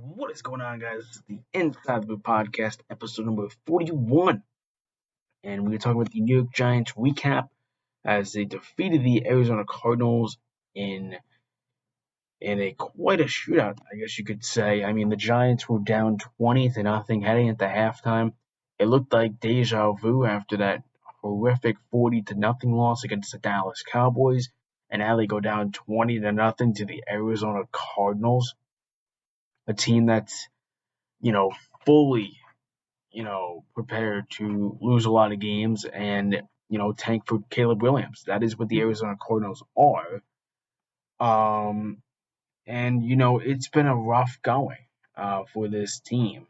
What is going on, guys? This is the Inside the Podcast, episode number 41. And we're talking about the New York Giants recap as they defeated the Arizona Cardinals in a quite a shootout, I guess you could say. I mean, the Giants were down 20 to nothing heading into halftime. It looked like deja vu after that horrific 40 to nothing loss against the Dallas Cowboys. And now they go down 20 to nothing to the Arizona Cardinals, a team that's you know, fully, prepared to lose a lot of games and, tank for Caleb Williams. That is what the Arizona Cardinals are. And, it's been a rough going for this team.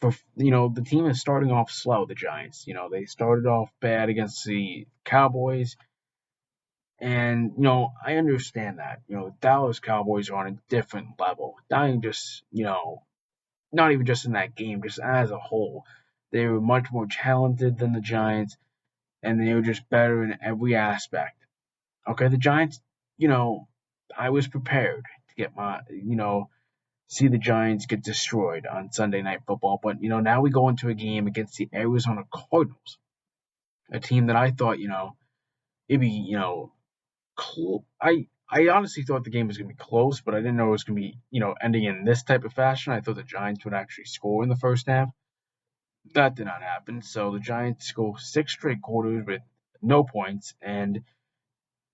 The team is starting off slow, the Giants. They started off bad against the Cowboys. And, I understand that. The Dallas Cowboys are on a different level. Not even just in that game, just as a whole. They were much more talented than the Giants, and they were just better in every aspect. Okay, the Giants, I was prepared to see the Giants get destroyed on Sunday Night Football. But, now we go into a game against the Arizona Cardinals, a team that I thought, it'd be, I honestly thought the game was going to be close, but I didn't know it was going to be, ending in this type of fashion. I thought the Giants would actually score in the first half. That did not happen. So the Giants go 6 straight quarters with no points, and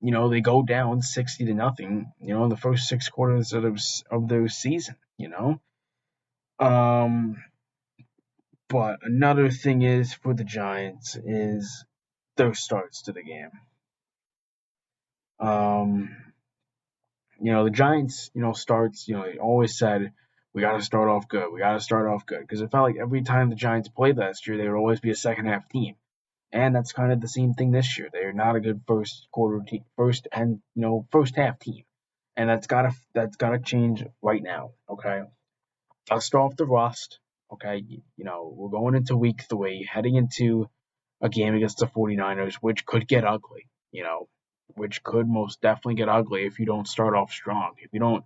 they go down 60 to nothing. In the first 6 quarters of their season. Um, but another thing is for the Giants is their starts to the game. The Giants, starts. They always said we got to start off good. We got to start off good because it felt like every time the Giants played last year, they would always be a second half team. And that's kind of the same thing this year. They're not a good first half team, and that's gotta change right now. Okay, I'll start off the rust. Okay, we're going into week 3, heading into a game against the 49ers, which could get ugly. Which could most definitely get ugly if you don't start off strong. If you don't,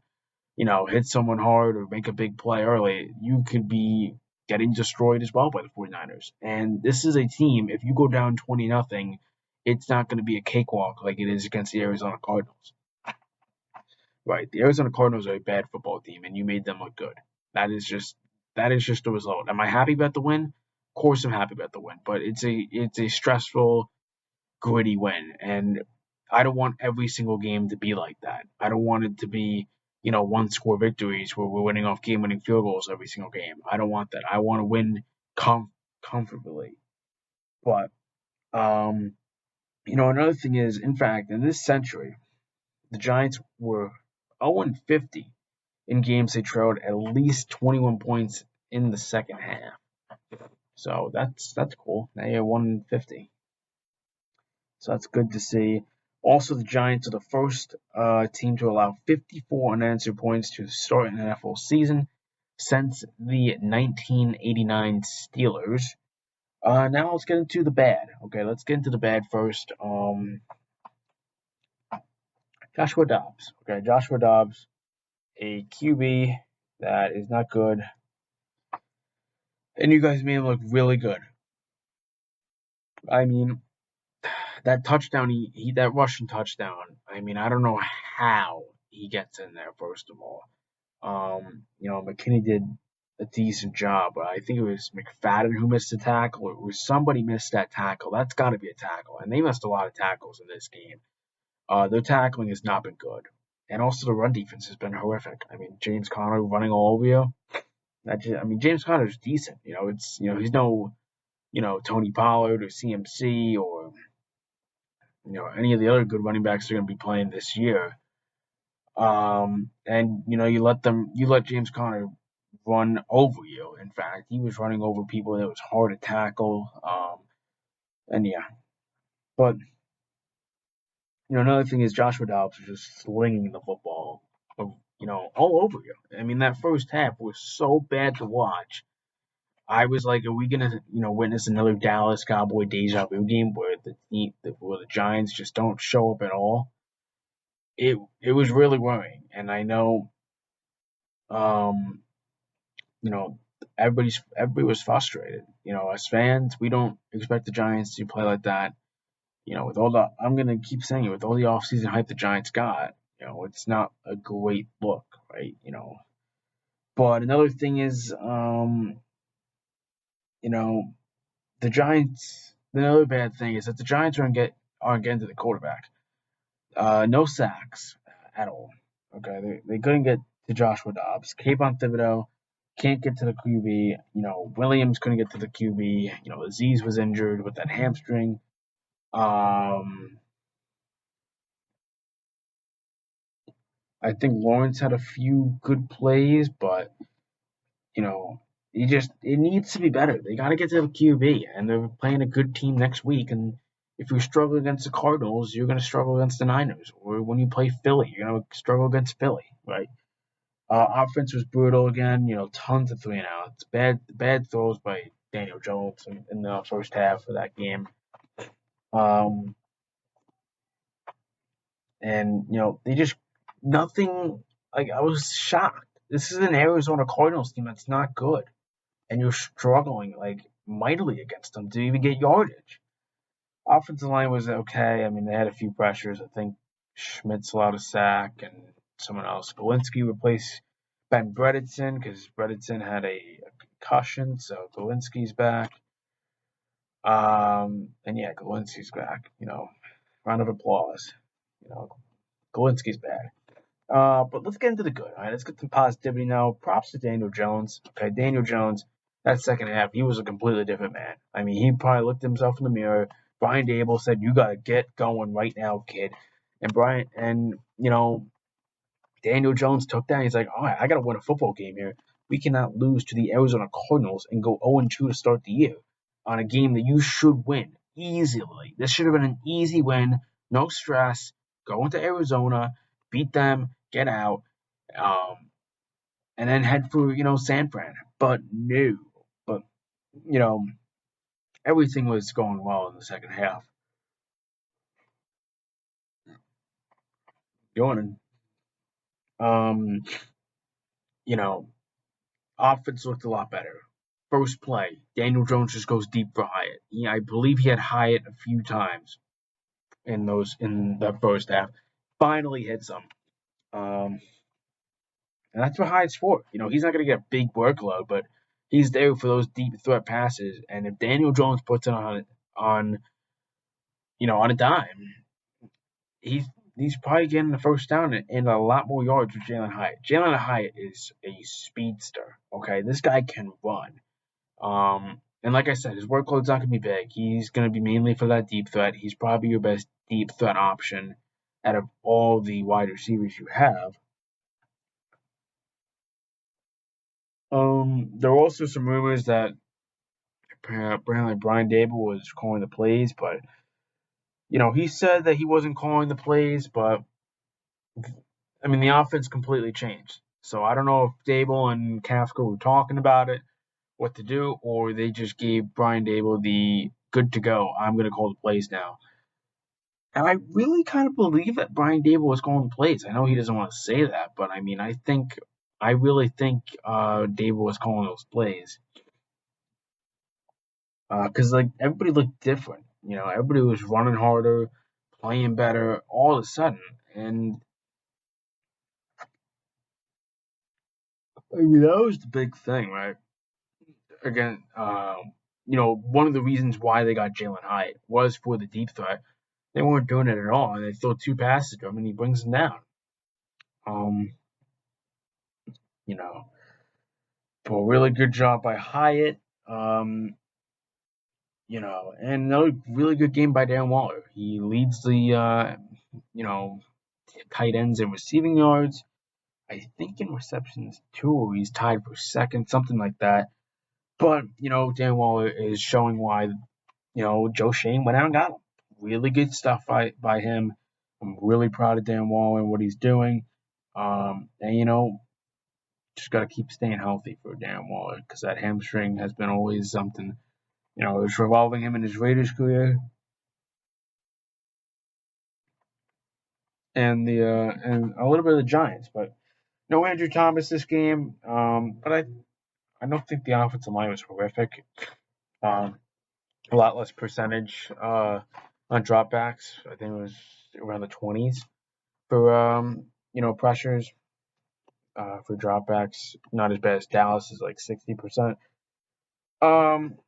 hit someone hard or make a big play early, you could be getting destroyed as well by the 49ers. And this is a team, if you go down 20 nothing, it's not going to be a cakewalk like it is against the Arizona Cardinals. Right. The Arizona Cardinals are a bad football team and you made them look good. That is just the result. Am I happy about the win? Of course I'm happy about the win, but it's a stressful, gritty win. And I don't want every single game to be like that. I don't want it to be one-score victories where we're winning off game-winning field goals every single game. I don't want that. I want to win comfortably. But, another thing is, in fact, in this century, the Giants were 0-50 in games they trailed at least 21 points in the second half. So that's cool. They are 1-50. So that's good to see. Also, the Giants are the first team to allow 54 unanswered points to start an NFL season since the 1989 Steelers. Now let's get into the bad. Okay, let's get into the bad first. Joshua Dobbs. Okay, Joshua Dobbs, a QB that is not good. And you guys made him look really good. I mean, that touchdown, that rushing touchdown. I mean, I don't know how he gets in there. First of all, McKinney did a decent job, but I think it was McFadden who missed the tackle. Or it was somebody missed that tackle. That's got to be a tackle, and they missed a lot of tackles in this game. Their tackling has not been good, and also the run defense has been horrific. I mean, James Conner running all over you. James Conner's decent. He's no, Tony Pollard or CMC or any of the other good running backs are going to be playing this year. And you let James Conner run over you. In fact, he was running over people that was hard to tackle. And yeah, but another thing is Joshua Dobbs was just slinging the football, all over you. I mean, that first half was so bad to watch. I was like, are we gonna, witness another Dallas Cowboy deja vu game where the Giants just don't show up at all? It was really worrying, and I know, you know, everybody was frustrated. As fans, we don't expect the Giants to play like that. With all the I'm gonna keep saying it, with all the offseason hype the Giants got, it's not a great look, right? But another thing is, you know, the Giants. Another bad thing is that the Giants aren't getting to the quarterback. No sacks at all. Okay, they couldn't get to Joshua Dobbs. Kayvon Thibodeau can't get to the QB. Williams couldn't get to the QB. Aziz was injured with that hamstring. Um, I think Lawrence had a few good plays, but you know, it needs to be better. They got to get to the QB, and they're playing a good team next week. And if you struggle against the Cardinals, you're going to struggle against the Niners. Or when you play Philly, you're going to struggle against Philly, right? Offense was brutal again. Tons of 3-and-outs, bad throws by Daniel Jones in the first half of that game. Um, and they just nothing. Like, I was shocked. This is an Arizona Cardinals team that's not good, and you're struggling like mightily against them to even get yardage. Offensive line was okay. I mean, they had a few pressures. I think Schmitz allowed a sack, and someone else. Galinsky replaced Ben Bredeson because Bredeson had a concussion, so Galinsky's back. And yeah, Galinsky's back. Round of applause. Galinsky's back. But let's get into the good. All right, let's get some positivity now. Props to Daniel Jones. Okay, Daniel Jones. That second half, he was a completely different man. I mean, he probably looked himself in the mirror. Brian Dable said, "You gotta get going right now, kid." And Daniel Jones took that. He's like, "All right, I gotta win a football game here. We cannot lose to the Arizona Cardinals and go 0-2 to start the year on a game that you should win easily. This should have been an easy win, no stress. Go into Arizona, beat them, get out, um, and then head for San Fran." But no, but you know everything was going well in the second half. Going, um, you know, offense looked a lot better. First play, Daniel Jones just goes deep for Hyatt. I believe he had Hyatt a few times in the first half. Finally hits him. Um, and that's what Hyatt's for. He's not going to get a big workload, but he's there for those deep threat passes. And if Daniel Jones puts it on a dime, he's he's probably getting the first down and a lot more yards with Jalen Hyatt. Jalen Hyatt is a speedster. Okay, this guy can run. And like I said, his workload's not going to be big. He's going to be mainly for that deep threat. He's probably your best deep threat option out of all the wide receivers you have. There were also some rumors that apparently Brian Dable was calling the plays, but he said that he wasn't calling the plays, but I mean the offense completely changed. So I don't know if Dable and Kafka were talking about it, what to do, or they just gave Brian Dable the good to go. I'm going to call the plays now. And I really kind of believe that Brian Dable was calling the plays. I know he doesn't want to say that, but I mean, I really think Dable was calling those plays because like everybody looked different. Everybody was running harder, playing better all of a sudden, and I mean that was the big thing, right? Again, one of the reasons why they got Jalen Hyatt was for the deep threat. They weren't doing it at all, and they throw two passes to him, and he brings them down. Um, you know, but a really good job by Hyatt. Um, and another really good game by Darren Waller. He leads the you know tight ends in receiving yards. I think in receptions too, he's tied for second, something like that. But Darren Waller is showing why Joe Shane went out and got him. Really good stuff by him. I'm really proud of Dan Waller and what he's doing. And just got to keep staying healthy for Dan Waller because that hamstring has been always something. It's revolving him in his Raiders career and a little bit of the Giants, but no Andrew Thomas this game. But I don't think the offensive line was horrific. Um, a lot less percentage on dropbacks. I think it was around the 20s for pressures for dropbacks. Not as bad as Dallas is like 60%. Um,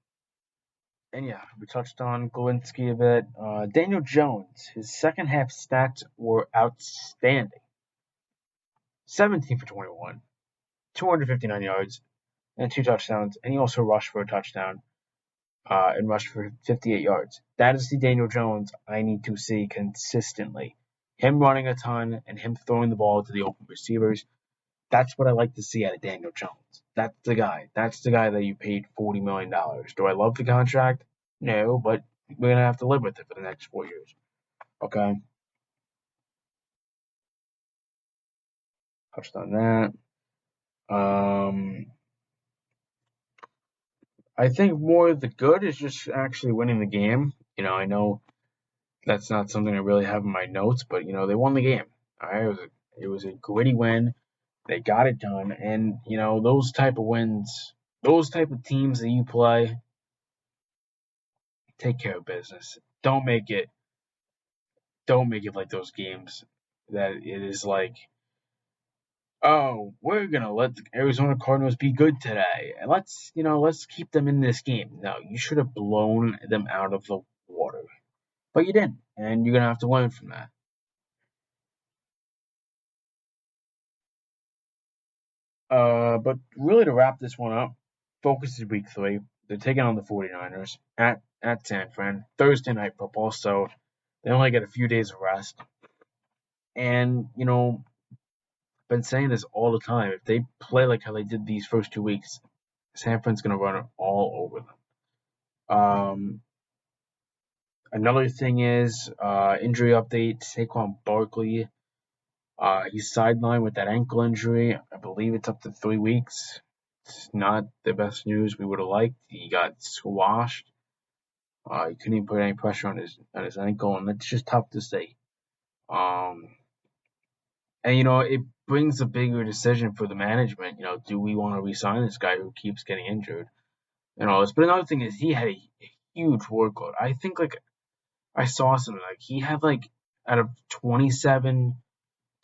and yeah, we touched on Glowinski a bit. Daniel Jones, his second half stats were outstanding. 17 for 21, 259 yards, and 2 touchdowns. And he also rushed for a touchdown and rushed for 58 yards. That is the Daniel Jones I need to see consistently. Him running a ton and him throwing the ball to the open receivers. That's what I like to see out of Daniel Jones. That's the guy. That's the guy that you paid $40 million. Do I love the contract? No, but we're going to have to live with it for the next 4 years. Okay? Touched on that. I think more of the good is just actually winning the game. I know that's not something I really have in my notes, but they won the game. All right, it was a gritty win. They got it done, and those type of wins, those type of teams that you play, take care of business. Don't make it like those games that it is like, oh, we're gonna let the Arizona Cardinals be good today, and let's keep them in this game. No, you should have blown them out of the water, but you didn't, and you're gonna have to learn from that. But really to wrap this one up, focus is week 3. They're taking on the 49ers at San Fran, Thursday night football, so they only get a few days of rest. And, I've been saying this all the time. If they play like how they did these first 2 weeks, San Fran's going to run it all over them. Another thing is injury update, Saquon Barkley. He's sidelined with that ankle injury. I believe it's up to 3 weeks. It's not the best news we would have liked. He got squashed. He couldn't even put any pressure on his ankle, and that's just tough to see. Um, and it brings a bigger decision for the management. Do we want to resign this guy who keeps getting injured and all this? But another thing is he had a huge workload. I think like I saw something like he had like out of 27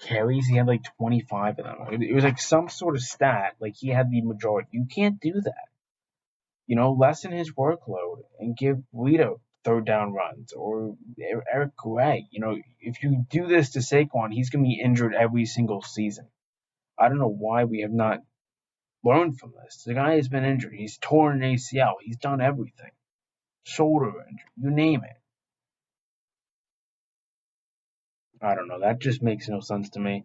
carries, he had like 25 of them. It was like some sort of stat, like he had the majority. You can't do that. Lessen his workload and give Rito third down runs or Eric Gray. If you do this to Saquon, he's going to be injured every single season. I don't know why we have not learned from this. The guy has been injured. He's torn an ACL. He's done everything. Shoulder injury, you name it. I don't know. That just makes no sense to me.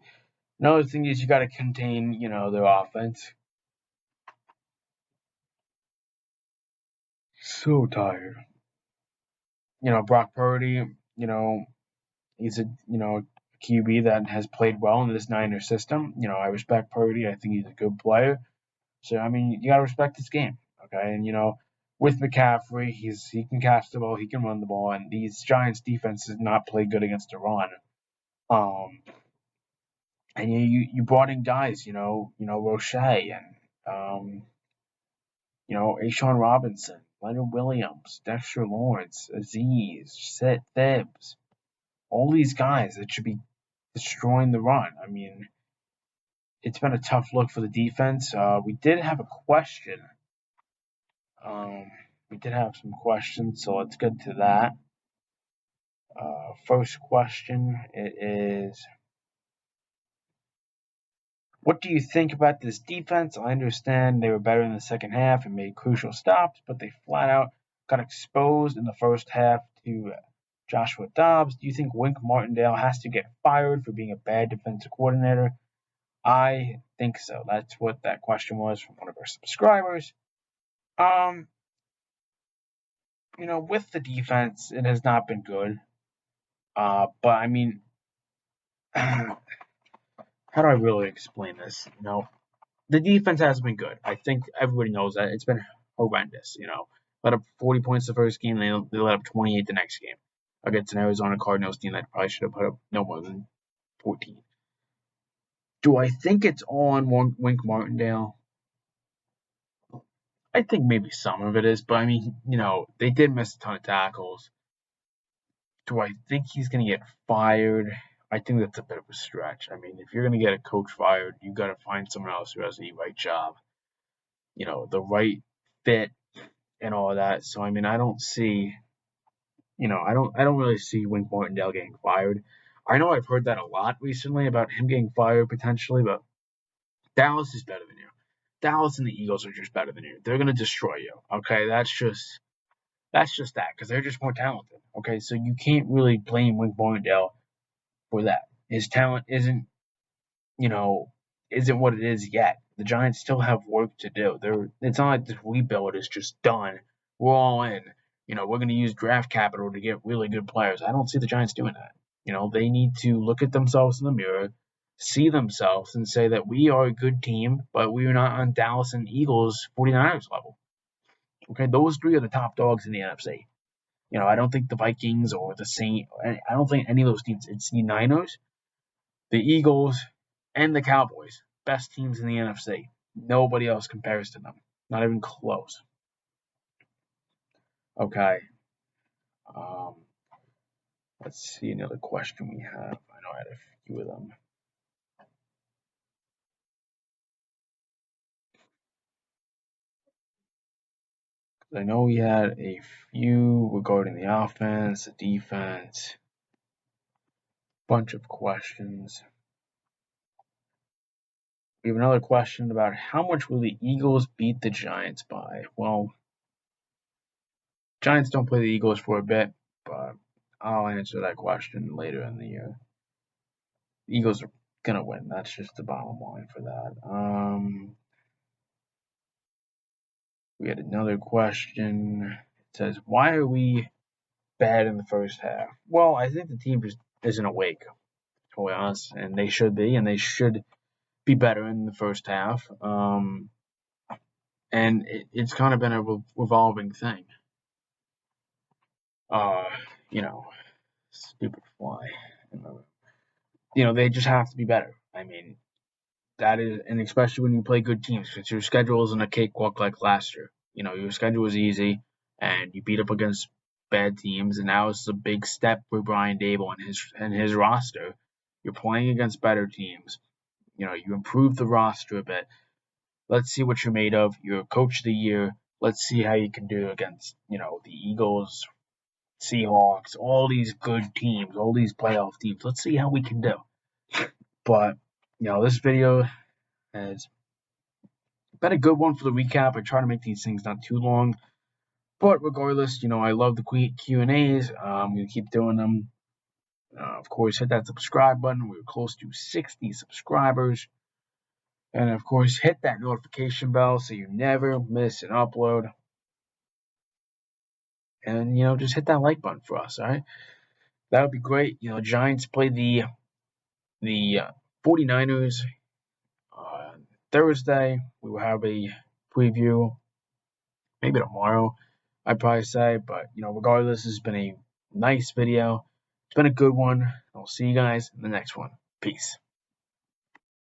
Another thing is you got to contain, their offense. So tired. Brock Purdy, he's a QB that has played well in this Niners system. I respect Purdy. I think he's a good player. So I mean, you gotta respect this game, okay? And with McCaffrey, he can catch the ball, he can run the ball, and these Giants defense does not play good against the run. And you brought in guys, Roche and Ashawn Robinson, Leonard Williams, Dexter Lawrence, Aziz, Seth Thibbs, all these guys that should be destroying the run. I mean, it's been a tough look for the defense. We did have a question. We did have some questions, so let's get to that. First question it is, what do you think about this defense? I understand they were better in the second half and made crucial stops, but they flat out got exposed in the first half to Joshua Dobbs. Do you think Wink Martindale has to get fired for being a bad defensive coordinator? I think so. That's what that question was from one of our subscribers. With the defense, it has not been good. But I mean, how do I really explain this? The defense has been good. I think everybody knows that. It's been horrendous. Let up 40 points the first game, they let up 28 the next game against an Arizona Cardinals team that probably should have put up no more than 14. Do I think it's all on Wink Martindale? I think maybe some of it is, but I mean, they did miss a ton of tackles. Do I think he's going to get fired? I think that's a bit of a stretch. I mean, if you're going to get a coach fired, you got to find someone else who has the right job, the right fit and all of that. So I mean, I don't see, I don't really see Wink Martindale getting fired. I know I've heard that a lot recently about him getting fired potentially, but Dallas is better than you. Dallas and the Eagles are just better than you. They're going to destroy you. Okay, that's just that because they're just more talented. Okay, so you can't really blame Wink Martindale for that. His talent you know, isn't what it is yet. The Giants still have work to do. It's not like this rebuild is just done. We're all in. We're going to use draft capital to get really good players. I don't see the Giants doing that. They need to look at themselves in the mirror, see themselves, and say that we are a good team, but we are not on Dallas and Eagles 49ers level. Okay, those three are the top dogs in the NFC. I don't think the Vikings or the Saints, I don't think any of those teams. It's the Niners, the Eagles, and the Cowboys. Best teams in the NFC. Nobody else compares to them. Not even close. Okay. Um, let's see another question we have. I know I had a few of them. I know we had a few regarding the offense, the defense, bunch of questions. We have another question about how much will the Eagles beat the Giants by? Well, Giants don't play the Eagles for a bit, but I'll answer that question later in the year. The Eagles are gonna win. That's just the bottom line for that. We had another question. It says, "Why are we bad in the first half?" Well, I think the team just isn't awake, to be honest, and they should be, and they should be better in the first half. And it's kind of been a revolving thing. Uh, you know, stupid fly. They just have to be better. I mean, that is, and especially when you play good teams, because your schedule isn't a cakewalk like last year. Your schedule was easy, and you beat up against bad teams, and now it's a big step for Brian Dable and his roster. You're playing against better teams. You improve the roster a bit. Let's see what you're made of. You're coach of the year. Let's see how you can do against the Eagles, Seahawks, all these good teams, all these playoff teams. Let's see how we can do. But this video has been a good one for the recap. I try to make these things not too long. But regardless, I love the Q&As. I'm going to keep doing them. Of course, hit that subscribe button. We're close to 60 subscribers. And of course, hit that notification bell so you never miss an upload. And, just hit that like button for us, all right? That would be great. Giants play the 49ers Thursday. We will have a preview maybe tomorrow, I'd probably say. But, regardless, this has been a nice video. It's been a good one. I'll see you guys in the next one. Peace.